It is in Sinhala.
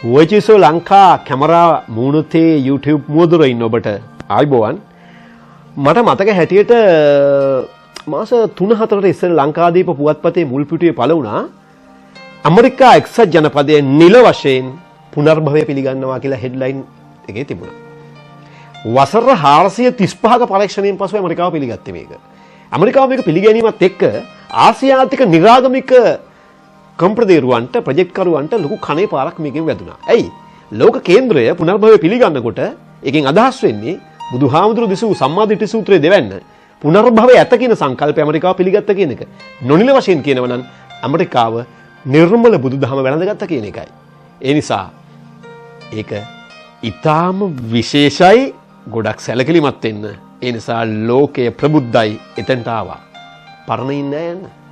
වොයිචිසෝ ලංකා කැමරා මූණුතේ YouTube මුවදුර ඉන්න ඔබට ආයිබෝවන්. මට මතක හැටියට මාස 3-4ට ඉස්සෙල් ලංකාදීප පුවත්පතේ මුල් පිටුවේ පළ වුණා ඇමරිකා එක්සත් ජනපදයේ නිල වශයෙන් පුනර්භවය පිළිගන්නවා කියලා හෙඩ්ලයින් එකේ තිබුණා. වසර 435ක පරීක්ෂණයෙන් පසු ඇමරිකාව පිළිගත්තේ මේක. ඇමරිකාව මේක පිළිගැනීමත් එක්ක ආසියාතික නිරාගමික කම්ප්‍රදේරුවන්ට ප්‍රොජෙක්ට් කරුවන්ට ලොකු කණේ පාරක් මේකෙන් වැදුනා. ඇයි? ලෝක කේන්ද්‍රය පුනර්භවය පිළිගන්නකොට එකෙන් අදහස් වෙන්නේ බුදුහාමුදුරු දිසූ සම්මාදිට්ඨි සූත්‍රයේ දෙවැන්න පුනර්භවය ඇත කියන සංකල්පය ඇමරිකාව පිළිගත්ත කියන එක. නොනිල වශයෙන් කියනවා නම් ඇමරිකාව නිර්මල බුදුදහම වැළඳගත්ත කියන එකයි. ඒ නිසා ඒක ඊටාම විශේෂයි, ගොඩක් සැලකිලිමත් වෙන්න. ඒ නිසා ලෝකය ප්‍රබුද්ධයි, එතනට ආවා. පරණ ඉන්නේ නැහැ යන්න.